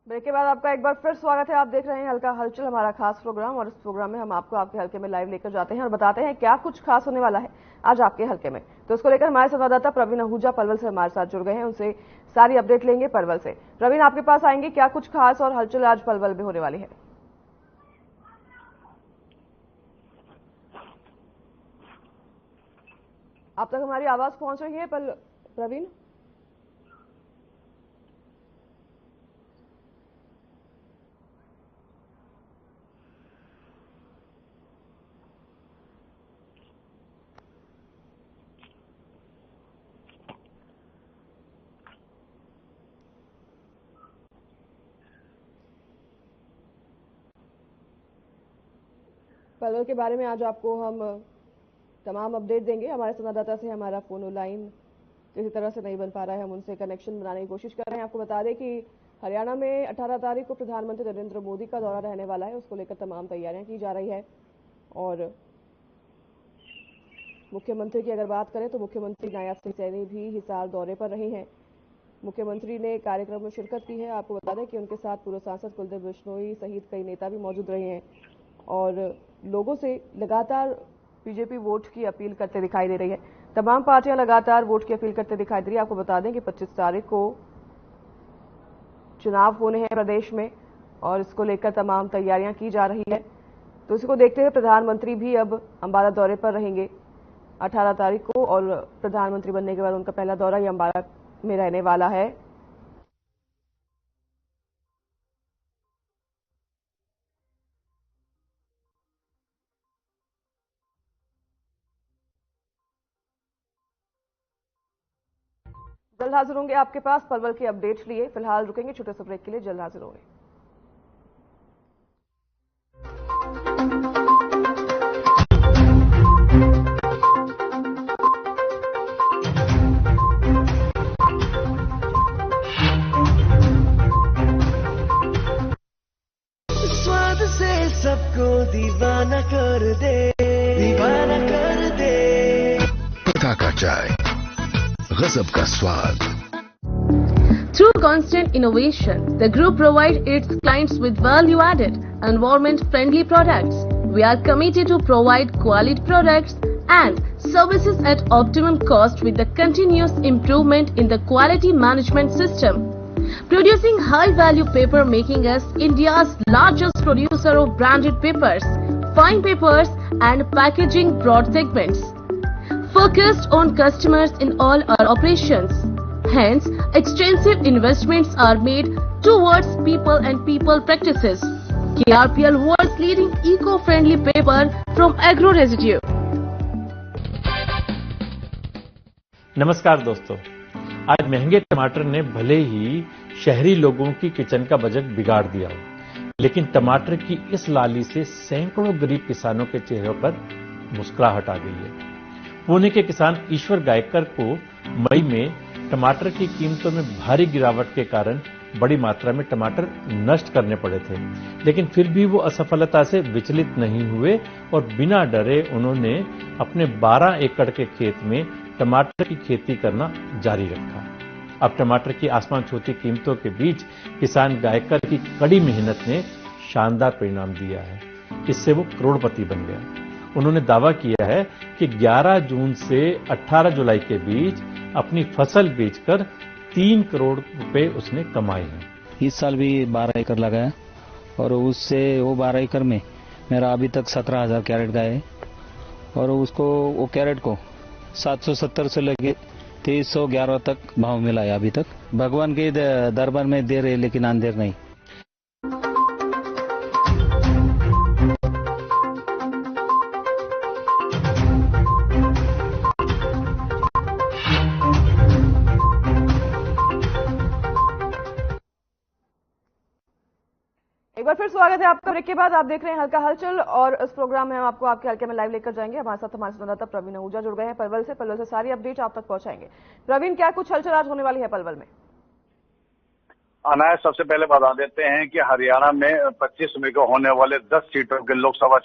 Break के बाद आपका एक बार फिर स्वागत है। आप देख रहे हैं हल्का हलचल, हमारा खास प्रोग्राम। और इस प्रोग्राम में हम आपको आपके हल्के में लाइव लेकर जाते हैं और बताते हैं क्या कुछ खास होने वाला है आज आपके हल्के में। तो इसको लेकर हमारे संवाददाता प्रवीण आहूजा पलवल से हमारे साथ जुड़ गए हैं, उनसे सारी अपडेट लेंगे पलवल से। प्रवीण, आपके पास आएंगे, क्या कुछ खास और हलचल आज पलवल में होने वाली है? आप तक हमारी आवाज पहुंच रही है प्रवीण? पलवल के बारे में आज आपको हम तमाम अपडेट देंगे। हमारे संवाददाता से हमारा फोन लाइन किसी तरह से नहीं बन पा रहा है, हम उनसे कनेक्शन बनाने की कोशिश कर रहे हैं। आपको बता दें कि हरियाणा में 18 तारीख को प्रधानमंत्री नरेंद्र मोदी का दौरा रहने वाला है, उसको लेकर तमाम तैयारियां की जा रही है। और मुख्यमंत्री की अगर बात करें तो मुख्यमंत्री नायब सिंह सैनी भी हिसार दौरे पर रही हैं। मुख्यमंत्री ने कार्यक्रम में शिरकत की है। आपको बता दें कि उनके साथ पूर्व सांसद कुलदीप बिश्नोई सहित कई नेता भी मौजूद रहे हैं और लोगों से लगातार बीजेपी वोट की अपील करते दिखाई दे रही है। तमाम पार्टियां लगातार वोट की अपील करते दिखाई दे रही है। आपको बता दें कि 25 तारीख को चुनाव होने हैं प्रदेश में और इसको लेकर तमाम तैयारियां की जा रही है। तो इसको देखते हुए प्रधानमंत्री भी अब अंबाला दौरे पर रहेंगे 18 तारीख को, और प्रधानमंत्री बनने के बाद उनका पहला दौरा ही अंबाला में रहने वाला है। जल्द हाजिर होंगे आपके पास पलवल के अपडेट्स लिए। फिलहाल रुकेंगे छोटे से ब्रेक के लिए, जल्द हाजिर होंगे। स्वाद से सबको दीवाना कर दे, दीवाना कर दे। पता का चाय, गजब का स्वाद। Through constant innovation, the group provides its clients with value-added, environment-friendly products. We are committed to provide quality products and services at optimum cost with the continuous improvement in the quality management system. Producing high-value paper, making us India's largest producer of branded papers, fine papers and packaging broad segments. Focused on customers in all our operations. Hence, extensive investments are made towards people and people practices. KRPL world's leading eco-friendly paper from agro residue. नमस्कार दोस्तों, आज महंगे टमाटर ने भले ही शहरी लोगों की किचन का बजट बिगाड़ दिया हो, लेकिन टमाटर की इस लाली से सैकड़ों गरीब किसानों के चेहरों पर मुस्कुराहट आ गई है। पुणे के किसान ईश्वर गायकर को मई में टमाटर की कीमतों में भारी गिरावट के कारण बड़ी मात्रा में टमाटर नष्ट करने पड़े थे, लेकिन फिर भी वो असफलता से विचलित नहीं हुए और बिना डरे उन्होंने अपने 12 एकड़ के खेत में टमाटर की खेती करना जारी रखा। अब टमाटर की आसमान छूती कीमतों के बीच किसान गायकर की कड़ी मेहनत ने शानदार परिणाम दिया है। इससे वो करोड़पति बन गया। उन्होंने दावा किया है कि 11 जून से 18 जुलाई के बीच अपनी फसल बेचकर 3 करोड़ रुपए उसने कमाए हैं। इस साल भी 12 एकड़ लगाया और उससे वो 12 एकड़ में मेरा अभी तक 17,000 कैरेट गए है और उसको वो कैरेट को 770 से लेके 2311 तक भाव मिला है। अभी तक भगवान के दरबार में देर है लेकिन अंधेर नहीं। एक बार फिर स्वागत है आपका ब्रेक के बाद। आप देख रहे हैं हल्का हलचल और इस प्रोग्राम में हम आपको आपके हल्के में लाइव लेकर जाएंगे। हमारे साथ हमारे संवाददाता प्रवीण आहूजा जुड़ गए हैं पलवल से। पलवल से सारी अपडेट आप तक पहुंचाएंगे। प्रवीण, क्या कुछ हलचल आज होने वाली है पलवल में? अनायत, सबसे पहले बता देते हैं कि हरियाणा में 25 मई को होने वाले 10 सीटों के लोकसभा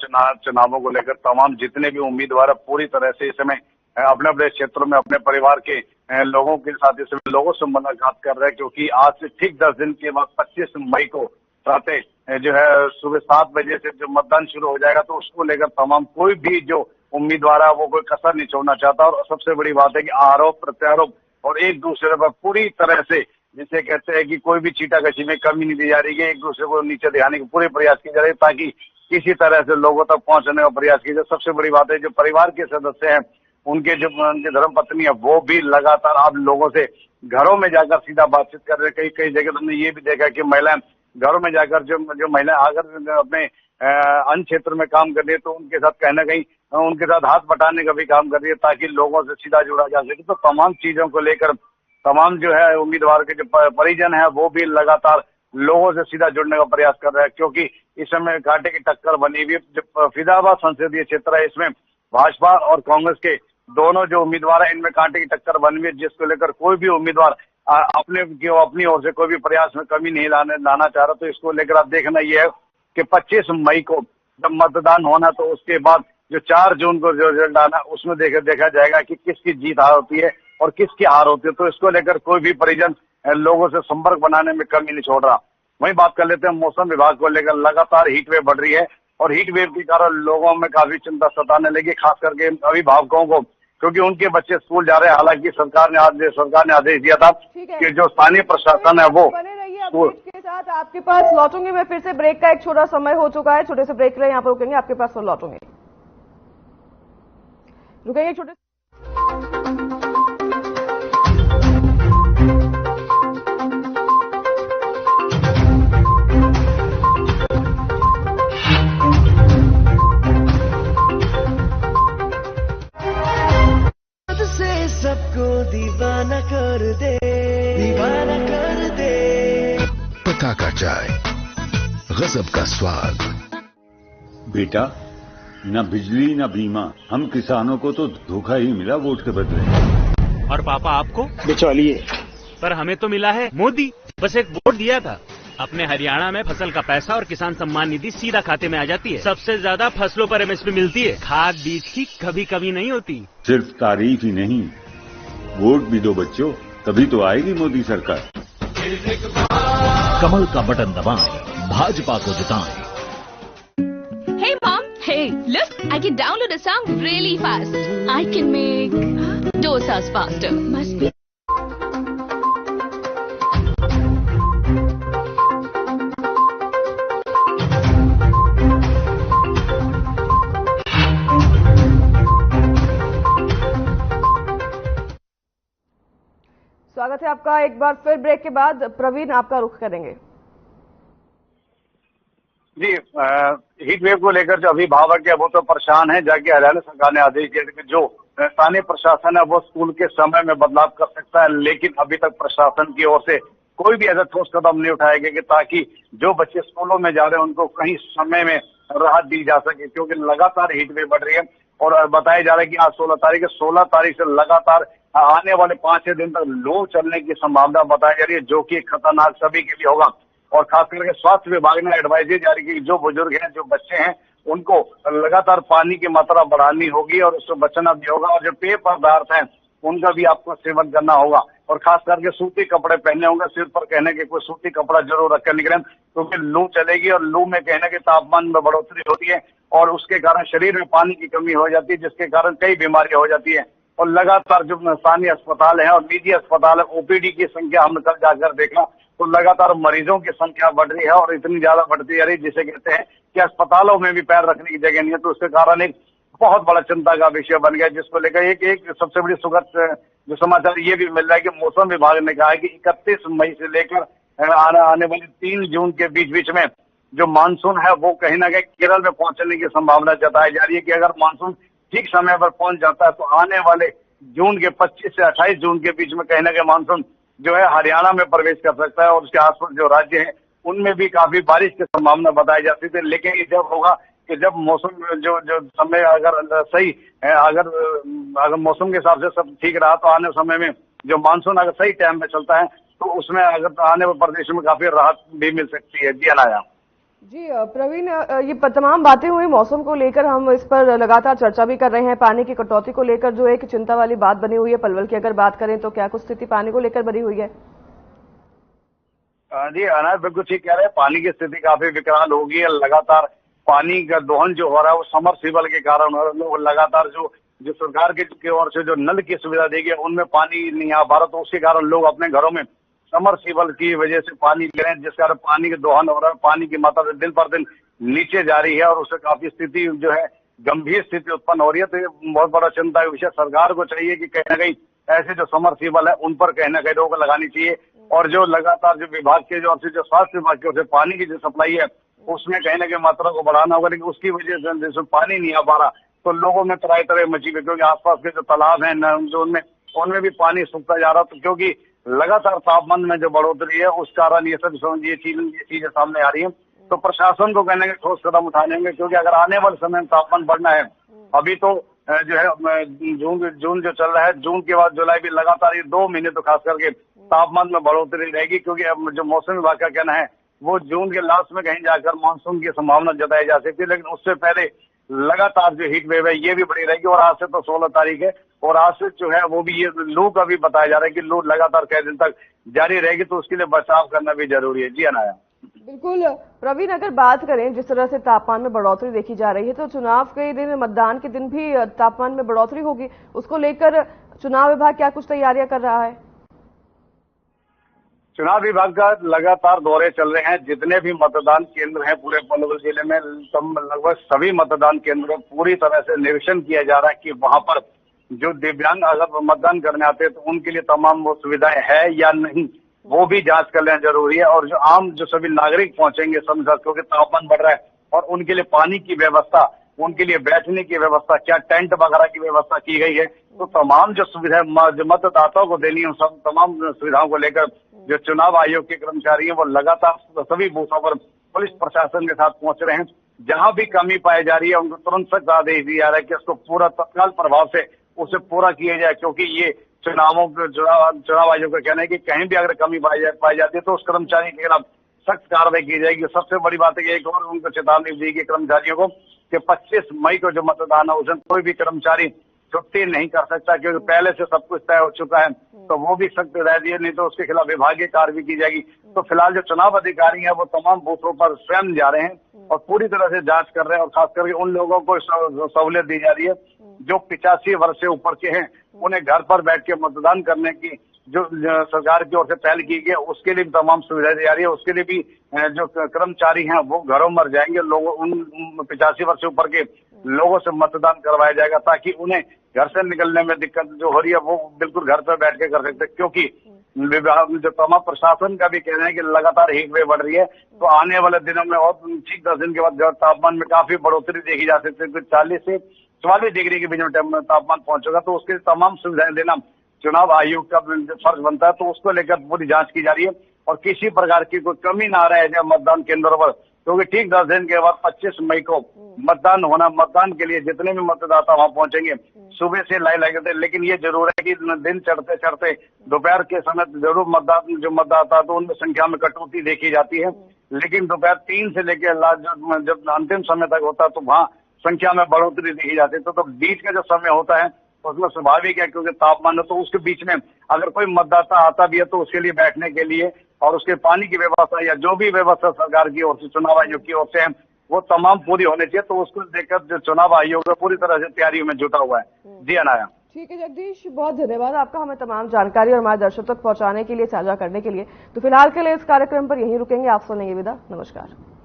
चुनावों को लेकर तमाम जितने भी उम्मीदवार पूरी तरह से इस समय अपने अपने क्षेत्रों में अपने परिवार के लोगों के साथ इसमें लोगों से मुलाकात कर रहे हैं, क्योंकि आज से ठीक 10 दिन के बाद 25 मई को प्रातः जो है सुबह 7 बजे से जो मतदान शुरू हो जाएगा, तो उसको लेकर तमाम कोई भी जो उम्मीदवार है वो कोई कसर नहीं छोड़ना चाहता। और सबसे बड़ी बात है कि आरोप प्रत्यारोप और एक दूसरे पर पूरी तरह से जिसे कहते हैं कि कोई भी चीटाकशी में कमी नहीं दी जा रही है, एक दूसरे को नीचे दिखाने के पूरे प्रयास किए जा रहे हैं ताकि किसी तरह से लोगों तक पहुंचने का प्रयास किया जाए। सबसे बड़ी बात है जो परिवार के सदस्य हैं, उनके धर्मपत्नी है, वो भी लगातार आप लोगों से घरों में जाकर सीधा बातचीत कर रहे हैं। कई जगह तुमने ये भी देखा कि महिलाएं घरों में जाकर जो महिलाएं अगर अपने अन्य क्षेत्र में काम कर रही है तो उनके साथ कहीं ना कहीं उनके साथ हाथ बटाने का भी काम कर रही है ताकि लोगों से सीधा जुड़ा जा सके। तो तमाम चीजों को लेकर तमाम जो है उम्मीदवार के जो परिजन है वो भी लगातार लोगों से सीधा जुड़ने का प्रयास कर रहे हैं, क्योंकि इस समय घाटे की टक्कर बनी हुई है। जो फरीदाबाद संसदीय क्षेत्र है, इसमें भाजपा और कांग्रेस के दोनों जो उम्मीदवार है इनमें कांटे की टक्कर बनी हुई है, जिसको लेकर कोई भी उम्मीदवार अपनी ओर से कोई भी प्रयास में कमी नहीं लाना चाह रहा। तो इसको लेकर आप देखना ये है कि 25 मई को जब मतदान होना तो उसके बाद जो 4 जून को जो रिजल्ट आना उसमें देखा जाएगा कि किसकी जीत हार होती है और किसकी हार होती है। तो इसको लेकर कोई भी परिजन लोगों से संपर्क बनाने में कमी नहीं छोड़ रहा। वहीं बात कर लेते हैं मौसम विभाग को लेकर, लगातार हीट वेव बढ़ रही है और हीट वेव के कारण लोगों में काफी चिंता सताने लगी, खास करके अभिभावकों को, क्योंकि उनके बच्चे स्कूल जा रहे हैं। हालांकि सरकार ने आदेश दिया था कि जो स्थानीय प्रशासन है वो बने रहिए अपडेट के साथ। आपके पास लौटूंगी मैं फिर से, ब्रेक का एक छोटा समय हो चुका है, छोटे से ब्रेक रहे यहाँ पर रुकेंगे, आपके पास लौटूंगे। रुकेंगे छोटे से सबको दीवाना कर दे, दीवाना कर दे। पता का चाय, गजब का स्वाद। बेटा, न बिजली न बीमा, हम किसानों को तो धोखा ही मिला वोट के बदले। और पापा आपको? बिचौलिए। पर हमें तो मिला है मोदी। बस एक वोट दिया था। अपने हरियाणा में फसल का पैसा और किसान सम्मान निधि सीधा खाते में आ जाती है। सबसे ज्यादा फसलों पर MSP मिलती है। खाद बीज की कभी कमी नहीं होती। सिर्फ तारीफ ही नहीं, वोट भी दो बच्चों, तभी तो आएगी मोदी सरकार। कमल का बटन दबाएं, भाजपा को जिताएं। Hey mom, hey, look, I can download a song really fast. I can make dosas faster. Must be. स्वागत है आपका एक बार फिर ब्रेक के बाद। प्रवीण, आपका रुख करेंगे। जी, हीट वेव को लेकर जो अभिभावक है वो तो परेशान है। जाके हरियाणा सरकार ने आदेश दिया कि जो स्थानीय प्रशासन है वो स्कूल के समय में बदलाव कर सकता है, लेकिन अभी तक प्रशासन की ओर से कोई भी ऐसा ठोस कदम नहीं उठाया गया कि ताकि जो बच्चे स्कूलों में जा रहे हैं उनको कहीं समय में राहत दी जा सके, क्योंकि लगातार हीट वेव बढ़ रही है। और बताया जा रहा है कि आज 16 तारीख से लगातार आने वाले 5-6 दिन तक लू चलने की संभावना बताई जा रही है, जो कि खतरनाक सभी के लिए होगा। और खास करके स्वास्थ्य विभाग ने एडवाइजरी जारी की, जो बुजुर्ग हैं, जो बच्चे हैं, उनको लगातार पानी की मात्रा बढ़ानी होगी और उससे बचना भी होगा। और जो पेय पदार्थ हैं उनका भी आपको सेवन करना होगा और खास करके सूती कपड़े पहने होंगे। सिर पर कहने के कोई सूती कपड़ा जरूर रख कर निकलें, क्योंकि लू चलेगी और लू में कहने के तापमान में बढ़ोतरी होती है और उसके कारण शरीर में पानी की कमी हो जाती है, जिसके कारण कई बीमारियां हो जाती है। और लगातार जो स्थानीय अस्पताल है और निजी अस्पताल है, OPD की संख्या हमने कल जाकर देखा तो लगातार मरीजों की संख्या बढ़ रही है और इतनी ज्यादा बढ़ती जा रही है जिसे कहते हैं कि अस्पतालों में भी पैर रखने की जगह नहीं है। तो उसके कारण एक बहुत बड़ा चिंता का विषय बन गया, जिसको लेकर एक सबसे बड़ी सुखद जो समाचार ये भी मिल रहा है कि मौसम विभाग ने कहा है कि 31 मई से लेकर आने वाली 3 जून के बीच में जो मानसून है वो कहीं ना कहीं केरल में पहुंचने की संभावना जताई जा रही है कि अगर मानसून ठीक समय पर पहुंच जाता है तो आने वाले जून के 25 से 28 जून के बीच में कहीं ना कहीं मानसून जो है हरियाणा में प्रवेश कर सकता है और उसके आसपास जो राज्य हैं उनमें भी काफी बारिश की संभावना बताई जाती थी। लेकिन ये जब होगा कि जब मौसम जो समय अगर सही है, अगर मौसम के हिसाब से सब ठीक रहा तो आने समय में जो मानसून अगर सही टाइम में चलता है तो उसमें अगर आने वाले प्रदेश में काफी राहत भी मिल सकती है। जी अनाया। जी प्रवीण, ये तमाम बातें हुई मौसम को लेकर, हम इस पर लगातार चर्चा भी कर रहे हैं। पानी की कटौती को लेकर जो एक चिंता वाली बात बनी हुई है पलवल की अगर बात करें तो क्या कुछ स्थिति पानी को लेकर बनी हुई है? जी अनाज बिल्कुल ठीक कह रहे हैं, पानी की स्थिति काफी विकराल हो गई है। लगातार पानी का दोहन जो हो रहा है वो समरसीबल के कारण हो रहा है। लोग लगातार जो सरकार की ओर से जो नल की सुविधा दी गई उनमें पानी नहीं आ पा रहा, तो उसके कारण लोग अपने घरों में समरसीबल की वजह से पानी ले रहे हैं, जिस कारण पानी के दोहन हो रहा है। पानी की मात्रा दिन पर दिन नीचे जा रही है और उससे काफी स्थिति जो है गंभीर स्थिति उत्पन्न हो रही है। तो ये बहुत बड़ा चिंता का विषय। सरकार को चाहिए कि कहीं ना कहीं ऐसे जो समरसीबल है उन पर कहीं ना कहीं रोक लगानी चाहिए, और जो लगातार जो विभाग के जो स्वास्थ्य विभाग की ओर से पानी की जो सप्लाई है उसमें कहीं ना कहीं मात्रा को बढ़ाना होगा। लेकिन उसकी वजह से जिसमें पानी नहीं आ पा रहा तो लोगों में त्राही तरह मची हुई, क्योंकि आसपास के जो तालाब हैं जो उनमें भी पानी सूखता जा रहा। तो क्योंकि लगातार तापमान में जो बढ़ोतरी है उस कारण ये सब ये चीजें सामने आ रही है। तो प्रशासन को कहने के ठोस कदम उठाने होंगे, क्योंकि अगर आने वाले समय में तापमान बढ़ना है, अभी तो जो है जून जो चल रहा है, जून के बाद जुलाई भी लगातार ये 2 महीने तो खास करके तापमान में बढ़ोतरी रहेगी। क्योंकि अब जो मौसम विभाग का कहना है वो जून के लास्ट में कहीं जाकर मानसून की संभावना जताई जा सकती है, लेकिन उससे पहले लगातार जो हीट वेव है ये भी बढ़ी रहेगी। और आज से तो 16 तारीख है और आज से जो है वो भी ये लू का भी बताया जा रहा है कि लू लगातार कई दिन तक जारी रहेगी, तो उसके लिए बचाव करना भी जरूरी है। जी अनाया। बिल्कुल प्रवीण, अगर बात करें जिस तरह से तापमान में बढ़ोतरी देखी जा रही है तो चुनाव के दिन, मतदान के दिन भी तापमान में बढ़ोतरी होगी, उसको लेकर चुनाव विभाग क्या कुछ तैयारियां कर रहा है? चुनाव विभाग का लगातार दौरे चल रहे हैं। जितने भी मतदान केंद्र हैं पूरे पलवल जिले में, लगभग सभी मतदान केंद्रों पूरी तरह से निरीक्षण किया जा रहा है कि वहां पर जो दिव्यांग अगर मतदान करने आते हैं तो उनके लिए तमाम वो सुविधाएं है या नहीं, वो भी जांच कर लेना जरूरी है। और जो आम जो सभी नागरिक पहुंचेंगे समझा, क्योंकि तापमान बढ़ रहा है, और उनके लिए पानी की व्यवस्था, उनके लिए बैठने की व्यवस्था, क्या टेंट वगैरह की व्यवस्था की गई है, तो तमाम जो सुविधाएं जो मतदाताओं को देनी है सब तमाम सुविधाओं को लेकर जो चुनाव आयोग के कर्मचारी हैं वो लगातार सभी बूथों पर पुलिस प्रशासन के साथ पहुंच रहे हैं। जहां भी कमी पाई जा रही है उनको तुरंत सख्त आदेश दिया जा रहा है कि उसको पूरा तत्काल प्रभाव से उसे पूरा किया जाए, क्योंकि ये चुनाव आयोग का कहना है कि कहीं भी अगर कमी पाई जाती है तो उस कर्मचारी के खिलाफ सख्त कार्रवाई की जाएगी। सबसे बड़ी बात है कि एक और उनको चेतावनी दी गई कर्मचारियों को कि 25 मई को जो मतदान है उसमें कोई भी कर्मचारी छुट्टी नहीं कर सकता, क्योंकि पहले से सब कुछ तय हो चुका है। तो वो भी सख्त रह दिए, नहीं तो उसके खिलाफ विभागीय कार्रवाई की जाएगी। तो फिलहाल जो चुनाव अधिकारी हैं वो तमाम बूथों पर स्वयं जा रहे हैं और पूरी तरह से जांच कर रहे हैं, और खास करके उन लोगों को सहूलियत दी जा रही है जो 85 वर्ष से ऊपर के हैं, उन्हें घर पर बैठ के मतदान करने की जो सरकार की ओर से पहल की गई है उसके लिए भी तमाम सुविधाएं दी जा रही है। उसके लिए भी जो कर्मचारी हैं वो घरों में जाएंगे, लोगों उन 85 वर्ष से ऊपर के लोगों से मतदान करवाया जाएगा, ताकि उन्हें घर से निकलने में दिक्कत जो हो रही है वो बिल्कुल घर पर बैठ के कर सकते, क्योंकि विभाग जो तमाम प्रशासन का भी कहना है कि लगातार हीट वेव बढ़ रही है। तो आने वाले दिनों में और ठीक 10 दिन के बाद जो तापमान में काफी बढ़ोतरी देखी जा सकती है, 40 से 44 डिग्री के बीच में तापमान पहुंचेगा। तो उसके तमाम सुविधाएं देना चुनाव आयोग का फर्ज बनता है, तो उसको लेकर पूरी जांच की जा रही है और किसी प्रकार की कोई कमी ना रहे मतदान केंद्रों पर, क्योंकि ठीक 10 दिन के बाद 25 मई को मतदान होना। मतदान के लिए जितने भी मतदाता वहां पहुंचेंगे सुबह से लाइन लगे थे, लेकिन ये जरूर है कि दिन चढ़ते चढ़ते दोपहर के समय जरूर मतदाता तो उनमें संख्या में कटौती देखी जाती है, लेकिन दोपहर 3 से लेकर जब अंतिम समय तक होता है तो वहां संख्या में बढ़ोतरी देखी जाती है। तो बीच का जो समय होता है उसमें स्वाभाविक है, क्योंकि तापमान है, तो उसके बीच में अगर कोई मतदाता आता भी है तो उसके लिए बैठने के लिए और उसके पानी की व्यवस्था या जो भी व्यवस्था सरकार की ओर से, चुनाव आयोग की ओर से है, वो तमाम पूरी होनी चाहिए। तो उसको देखकर जो चुनाव आयोग है पूरी तरह से तैयारियों में जुटा हुआ है। जी अनाया। ठीक है जगदीश, बहुत धन्यवाद आपका हमें तमाम जानकारी और हमारे दर्शकों तक पहुंचाने के लिए, साझा करने के लिए। तो फिलहाल के लिए इस कार्यक्रम पर यहीं रुकेंगे, आप सुनेंगे विदा। नमस्कार।